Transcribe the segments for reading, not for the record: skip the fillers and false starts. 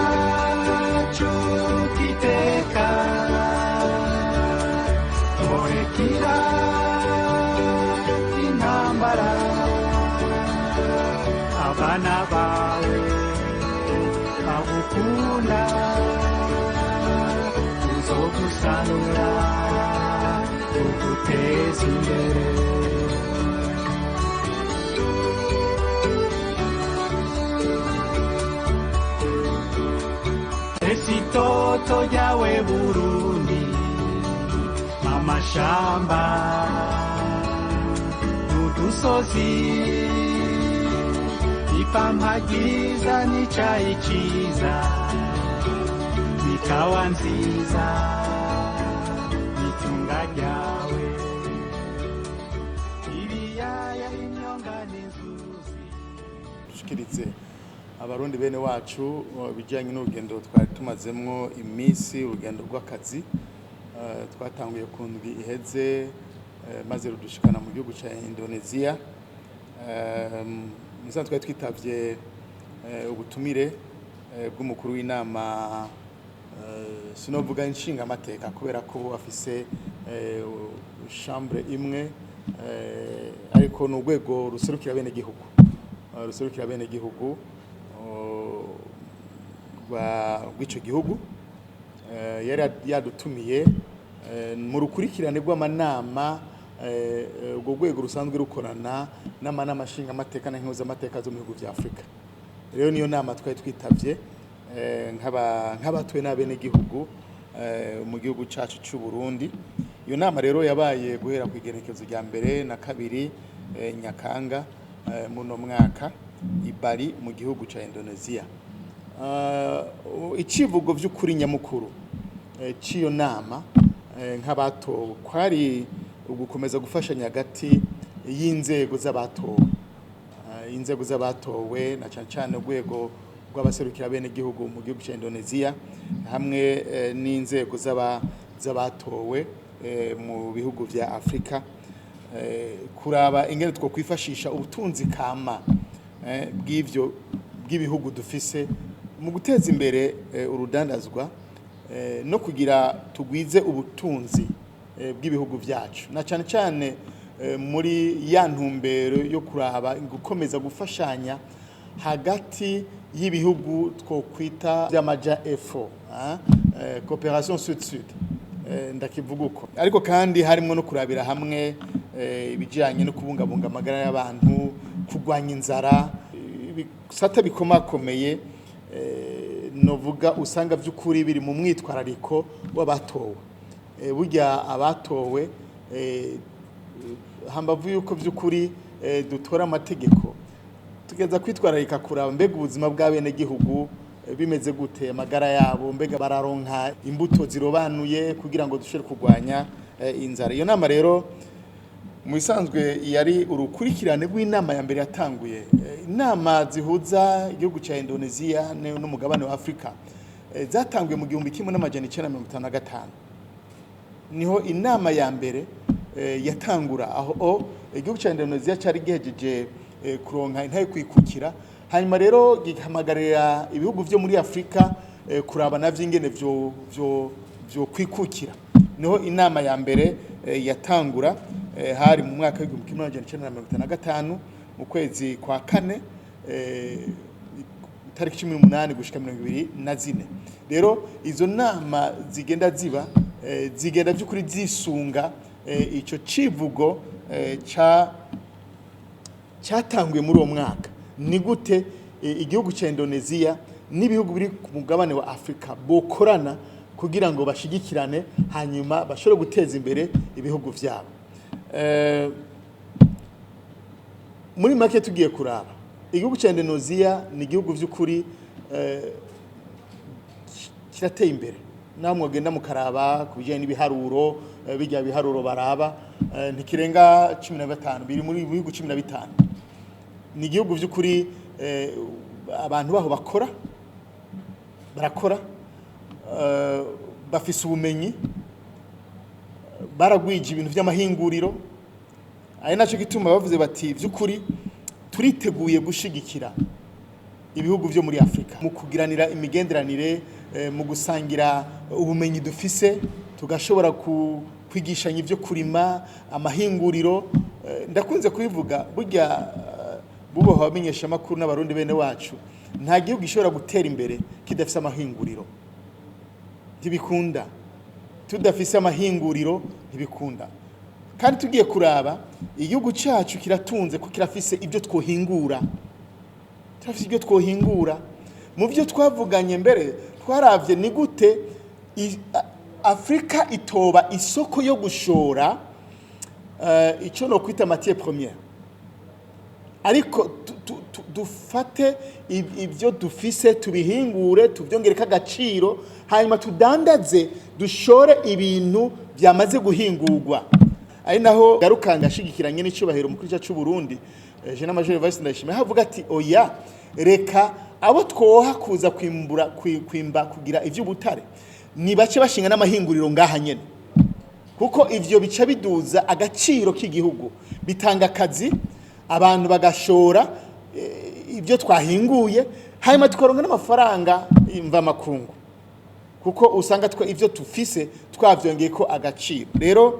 kacu kiteka tuborekira intambara abana bawe bagukunda tuzogusanura tuguteza imbere Esitoto yawe Burundi amashamba n'udusozi ipampa ryiza n'icayi ciza ikawa nziza n'itunga ryawe ibiyaya imyonga n'inzuzi dushikirize abarundi bene wacu bijyanye n'urugendo twari tumazemwo iminsi urugendo rw'akazi twatanguye ku ndwi iheze maze rudushikana mu gihugu cya Indonesia musanzwe twari twitavye ubutumire bw'umukuru w'inama sinovuga Nkenguzamateka kubera ko afise chambre imwe ariko n'urwego ruserukira bene gihugu rw'ico gihugu yari yadutumiye mu rukurikirane rw'amanama urwo rwego rusanzwe rukorana n'amanama nshingamateka na Nkenguzamateka zo mu bihugu vya Afrika. Rero niyo nama twari twitavye nk'abatuwe n'abene gihugu mu gihugu cacu c'u Burundi. Iyo nama rero yabaye guhera ku igenekezo rya mbere na kabiri Nyakanga muno mwaka ibari mu gihugu ca Indonesia. Icivugo vy'ukuri nyamukuru ciyo nama nk'abatowe kwari ugukomeza gufashanya hagati y'inzego z'abatowe na cyane urwego rw'abaserukira bene gihugu mu gihugu cya Indonesia hamwe n'inzego z'abatowe mu bihugu vya Afrika kuraba ingene two kwifashisha ubutunzi kama bw'ibihugu dufise mu guteza imbere urudandazwa no kugira tugwize ubutunzi bw'ibihugu vyacu na cyane muri ya ntumbero yo kuraba gukomeza gufashanya hagati y'ibihugu twokwita by'amaja efo coopération sud-sud ndakivuga uko ariko kandi harimo no kurabira hamwe ibijyanye no kubungabunga amagara y'abantu kurwanya inzara ibisata bikomakomeye novuga usanga by'ukuri biri mu mwitwarariko w'abatowe burya abatowe hambavu yuko by'ukuri dutora amategeko tugeza kwitwararika kuraba mbega ubuzima bw'abene gihugu bimeze gute amagara yabo mbega bararonka imbuto zirobanuye kugira ngo dushobore kurwanya inzara. Iyo nama rero mu bisanzwe yari urukurikirane rw'inama ya mbere yatanguye inama zihuza igihugu cya Indonesia n'umugabane wa Afrika zatanguye mu 1955 niho inama ya mbere yatangura aho igihugu cya Indonesia cyari gihejeje kuronka intaye kwikukira hanyuma rero gihamagarira ibihugu byo muri Afrika kuraba navyo ingene vyo kwikukira niho inama ya mbere yatangura hari mu mwaka wa 1955 mu kwezi kwa kane tariki 18 gushika 24 rero izo nama zigenda by'ukuri zisunga ico civugo cyatanguye muri uwo mwaka ni gute igihugu cya Indonesia n'ibihugu biri ku mugabane wa Afrika bokorana kugira ngo bashigikirane hanyuma bashobore guteza imbere ibihugu vyabo. Muri make tugiye kuraba igihugu cya Indonesia ni igihugu by'ukuri kirateye imbere namwe genda mukaraba kubijanye n'ibiharuro bijya biharuro baraba ntikirenga 15 biri muri bihugu 15 ni igihugu by'ukuri abantu baho barakora bafise ubumenyi baragwije ibintu by'amahinguriro ari naco gituma bavuze bati by'ukuri turiteguye gushigikira ibihugu vyo muri Afrika mu kugiranira imigenderanire mu gusangira ubumenyi dufise tugashobora kwigishanya ivyo kurima amahinguriro ndakunze kubivuga burya buboha bamenyesha makuru n'abarundi bene wacu nta gihugu gishobora gutera imbere kidafise amahinguriro ntibikunda tudafise amahinguriro ntibikunda kandi tugiye kuraba igihugu cyacu kiratunze ko kirafise ibyo twohingura turafise ibyo twohingura mu byo twavuganye mbere twaravye ni gute Afrika itoba isoko yo gushora ico no kwita matière première ariko dufate ibyo dufise tubihingure tuvyongereka agaciro hanyuma tudandaze dushore ibintu byamaze guhingurwa ari naho garukanga ashigikiranye n'icubahiro mu kuri cy'u Burundi je n'amajoro Vice ndashimye havuga ati oya reka abo twoha kuza kwimbura kwimba kugira ivy'ubutare ni bace bashinga n'amahinguriro ngaha nyene kuko ivyo bica biduza agaciro k'igihugu bitanga akazi abantu bagashora ibyo twahinguye hanyuma tukoronka n'amafaranga imva makungu kuko usanga ivyo tufise twavyongeye ko agaciro rero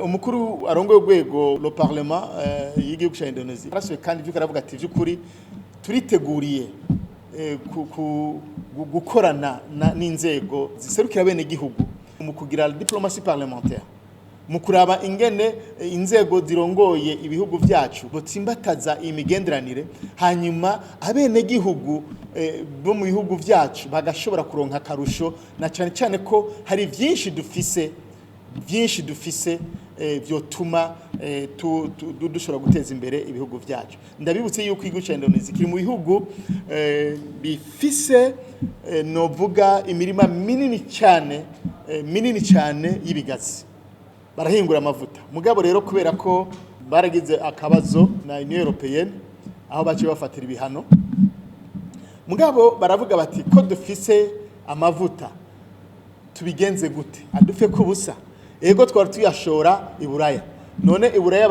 umukuru arongoye urwego le parlement y'igihugu cya Indonesia arasuye kandi ivyo karavuga ati vy'ukuri turiteguriye gukorana n'inzego ziserukira bene gihugu mu kugira diplomatie parlementaire mu kuraba ingene inzego zirongoye ibihugu vyacu botsimbataza imigenderanire hanyuma abene gihugu bo mu bihugu vyacu bagashobora kuronka karusho na cyane cyane ko hari byinshi dufise vyotuma dushobora guteza imbere ibihugu vyacu ndabibutse yuko igihugu cya Indonesia kiri mu bihugu bifise novuga imirima minini cyane y'ibigazi barahingura amavuta mugabo rero kubera ko baragize akabazo na Union Européenne aho baciye bafatira ibihano mugabo baravuga bati ko dufise amavuta tubigenze gute adufe kubusa ego twari tuyashora iburaya none iburaya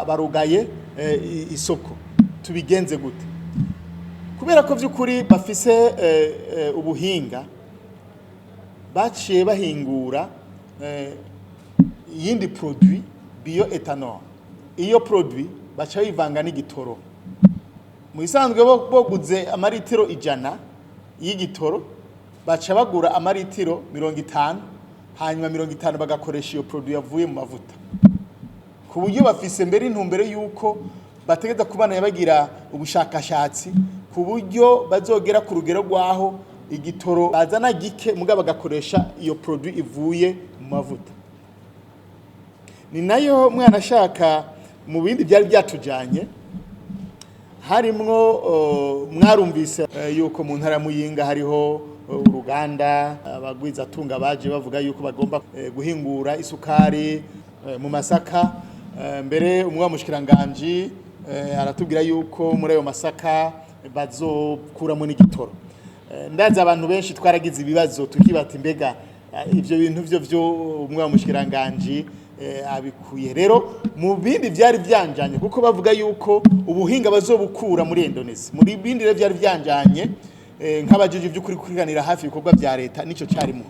barugaye isoko tubigenze gute kubera ko vy'ukuri bafise ubuhinga baciye bahingura yindi produit bioethanol iyo produit bacha bivanga n'igitoro mu isanzwe boguze amaritiro 100 y'igitoro baca bagura amaritiro 50 hanyuma 50 bagakoresha iyo produit yavuye mu mavuta ku buryo bafise mbere intumbere yuko bategeza kubana yabagira ubushakashatsi ku buryo bazogera ku rugero rwaho igitoro bazana gike mugabo bagakoresha iyo produit ivuye mu mavuta ni nayo mwana ashaka mu bindi byari byatujanye harimwo mwarumvise yuko mu ntara muyinga hariho uruganda abagwiza tunga baje bavuga yuko bagomba guhingura isukari mu masaka mbere umwe mushikiranganje aratubwira yuko muri ayo masaka bazokuramo n'igitoro ndaza abantu benshi twaragize ibibazo tukibata mbega ivyo bintu vyo umwe mushikiranganje abikuye rero mu bindi byari byanjanye kuko bavuga yuko ubuhinga bazobukura muri Indonesia muri bindi rero byari byanjanye nk'abajiji by'ukuri kurikanira hafi ibikorwa bya leta nico cyarimo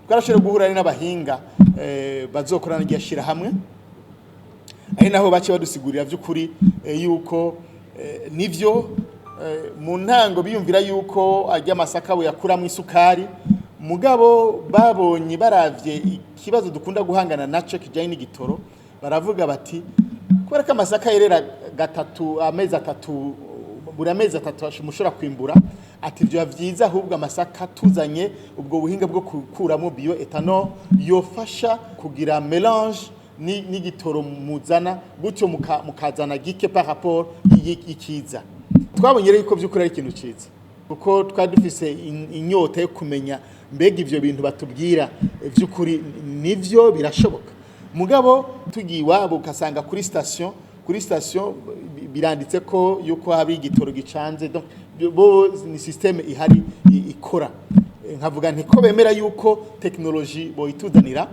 twarashobora guhura n'abahinga bazokorana n'igishira hamwe ari naho bace badusigurira by'ukuri yuko nivyo mu ntango biyumvira yuko ajya masaka we yakuramo isukari mugabo babonye baravye ikibazo dukunda guhangana naco kijanye n'igitoro baravuga bati kubera ko amasaka yerera gatatu amezi atatu buri amezi atatu mushobora kwimbura ati byo byiza ahubwo amasaka tuzanye ubwo buhinga bwo kukuramo bioethanol yofasha kugira mélange n'igitoro muzana gutyo mukazana gike par rapport ikiza twabonye rero ko byukuri ari ikintu ciza kuko twadufise inyota yo kumenya mbega ivyo bintu batubwira vy'ukuri nivyo birashoboka mugabo tugiye wabo kasanga kuri station biranditse ko yuko habi igitoro gicanze donc bo ni systeme ihari ikora nkavuga nti ko bemera yuko technology boyituzanira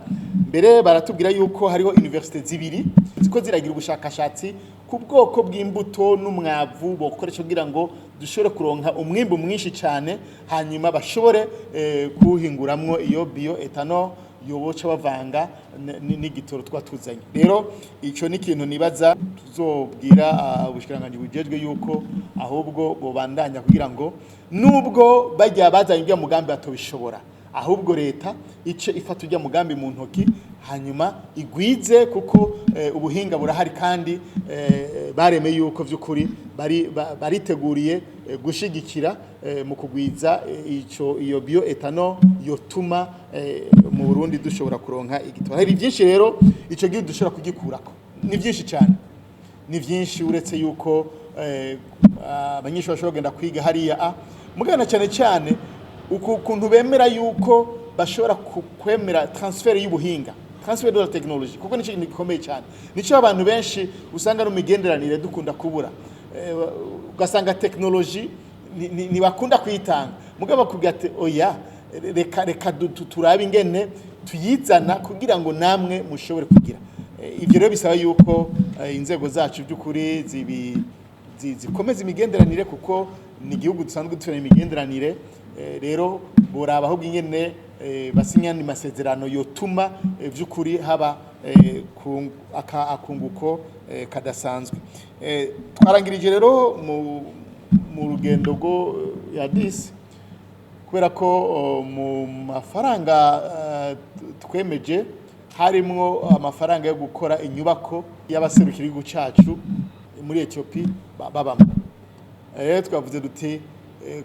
mbere baratubwira yuko hariho université zibiri ziko ziragira ubushakashatsi ku bwoko bw'imbuto n'umwavu bokoresha kugira ngo dushobore kuronka umwimbu mwinshi cyane hanyuma bashobore kuwuhinguramwo iyo bioethanol yoboca bavanga n'igitoro twatuzanye. Rero ico ni ikintu nibaza tuzobwira ubushikiranganje bujejwe yuko ahubwo bobandanya kugira ngo nubwo bajya bazanye ibya mugambi batobishobora, ahubwo leta ice ifata ujya mugambi mu ntoki hanyuma igwize kuko ubuhinga burahari kandi bareme yuko vy'ukuri bariteguriye gushigikira mu kugwiza iyo bioethanol yotuma mu Burundi dushobora kuronka igitoro. Hari byinshi rero ico gihe dushobora kugikurako, ni byinshi cyane, ni byinshi uretse yuko abanyeshuri bashobora kugenda kwiga hariya mugana cyane cyane ukuntu bemera yuko bashobora kwemera transfer y'ubuhinga, transfer de la technologie, kuko nico gikomeye cyane, nico abantu benshi usanga no migenderanire dukunda kubura, ugasanga technologie ni bakunda kwitanga mugaba kugira ati oya reka turabe ingene tuyizana kugira ngo namwe mushobore kugira ivyo. Rero bisaba yuko inzego zacu by'ukuri zikomeza imigenderanire kuko ni igihugu dusanzwe dufite imigenderanire. Rero boraba ahubwo ingene basinyana amasezerano yotuma by'ukuri haba akunguko kadasanzwe. Twarangirije rero mu rugendo rwo ya 10 kubera ko mu mafaranga twemeje harimwo amafaranga yo gukora inyubako y'abaserukira igihugu cacu muri Ethiopia babamo. Twavuze duti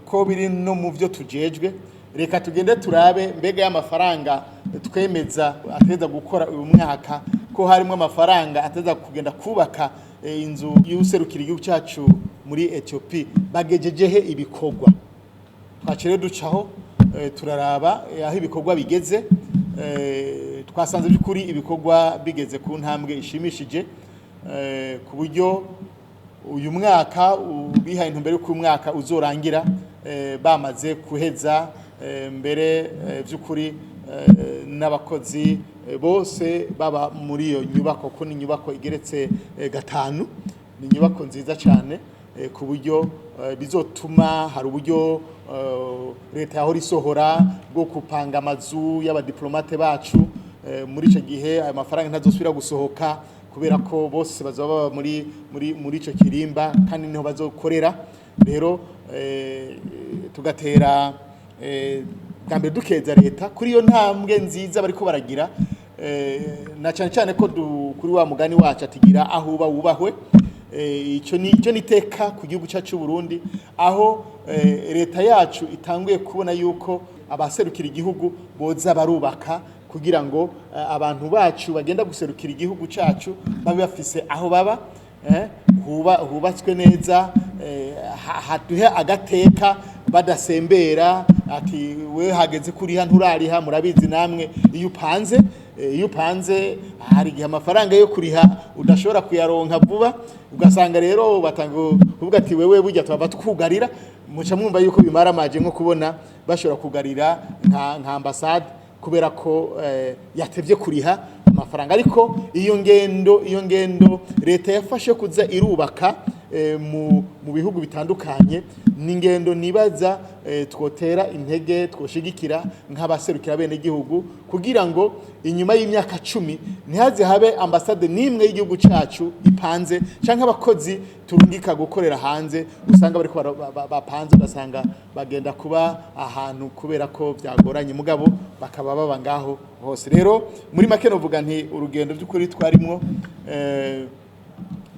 ko biri no mu byo tujejwe, reka tugende turabe mbega y'amafaranga twemeza ateza gukora uyu mwaka ko harimo amafaranga ateza kugenda kubaka inzu y'userukira igihugu cacu muri Ethiopia bagejejehe ibikorwa. Twacere ducaho turaraba aho ibikorwa bigeze, twasanze by'ukuri ibikorwa bigeze ku ntambwe ishimishije ku buryo uyu mwaka bihaye intumbero y'uko umwaka uzorangira bamaze kuheza mbere by'ukuri n'abakozi bose baba muri iyo nyubako, ko ni nyubako igeretse 5, ni nyubako nziza cyane ku buryo bizotuma hari uburyo leta yahora isohora bwo kupanga amazu y'abadiplomate bacu muri ico gihe ayo mafaranga ntazosubira gusohoka kubera ko bose bazaba muri ico kirimba kandi niho bazokorera. Rero tugatera bwambere dukeza leta kuri iyo ntambwe nziza bariko baragira, na cyane cyane ko kuri wa mugani wacu atigira aho uba wubahwe. Ico ni teka ku gihugu cyacu Burundi, aho leta yacu itanguye kubona yuko abaserukira igihugu boza barubaka kugira ngo abantu bacu bagenda guserukira igihugu cyacu babe bafise aho baba hubatswe neza, haduhe agateka badasembera ati we hageze kuri ha nturariha. Murabizi namwe iyo upanze hari igihe amafaranga yo kuriha udashobora kuyaronka vuba, ugasanga rero batanga kuvuga ati wewe burya twaba tukugarira. Muca mwumva yuko bimaramaje nko kubona bashobora kugarira nka ambassade kubera ko yatevye kuriha amafaranga. Ariko iyo ngendo leta yafashe kuza irubaka mu bihugu bitandukanye, ni ngendo nibaza twotera intege twoshigikira nk'abaserukira bene gihugu kugira ngo inyuma y'imyaka 10 ntihaze habe ambassade nimwe y'igihugu cyacu ipanze canke abakozi turungika gukorera hanze usanga bariko bapanze ugasanga bagenda kuba ahantu kubera ko byagoranye mugabo bakaba baba ngaho hose. Rero muri make novuga nti urugendo by'ukuri twarimwo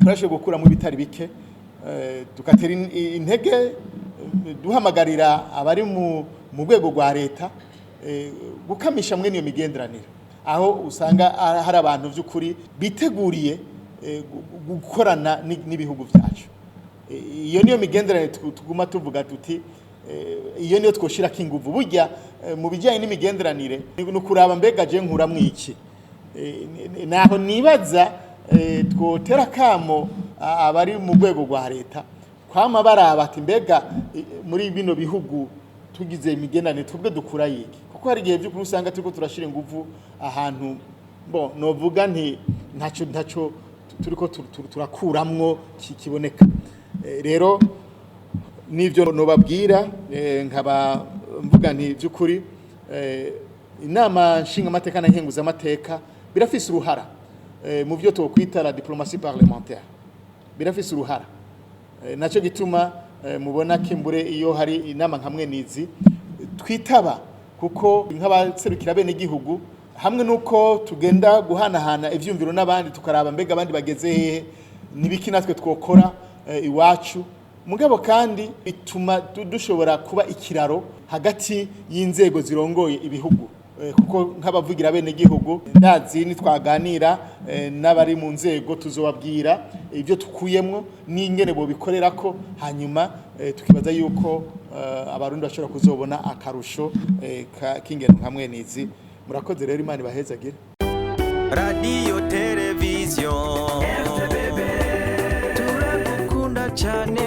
turashe gukura mu bitari bike, tukatera intege duhamagarira abari mu rwego rwa leta gukamisha mwe niyo migenderanire, aho usanga hari abantu by'ukuri biteguriye gukorana n'ibihugu byacu. Iyo niyo migenderanire tuguma tuvuga tuti iyo niyo twoshira kinguvu. Burya mu bijyanye n'imigenderanire no kuraba mbega je nkura mwiki, naho nibaza twotera kamo abari mu rwego rwa leta kwama baraba ati mbega muri bino bihugu tugize imigenderanire twebwe dukura yiki, kuko hari igihe by'ukuri usanga turiko turashira inguvu ahantu novuga nti ntaco turiko turakuramwo kiboneka. Rero nivyo nobabwira, nkaba mvuga nti by'ukuri inama nshingamateka na nkenguzamateka birafise uruhara mu byo twokwita la diplomatie parlementaire, birafise uruhara. Naco gituma mubona kimbure iyo hari inama nkamwe nizi twitaba, kuko nk'abaserukira bene gihugu hamwe nuko tugenda guhanahana ivyumviro n'abandi tukaraba mbega abandi bageze hehe nibiki natwe twokora iwacu. Mugabo kandi bituma dushobora kuba ikiraro hagati y'inzego zirongoye ibihugu, kuko nk'abavugira bene gihugu ndazi nitwaganira n'abari mu nzego tuzobabwira ibyo tukuyemwo n'ingene bo bikorerako, hanyuma tukibaza yuko abarundi bashobora kuzobona akarusho k'ingeno hamwe nizi. Murakoze rero, Imana ibahezagire. Radio television turakukunda cyane.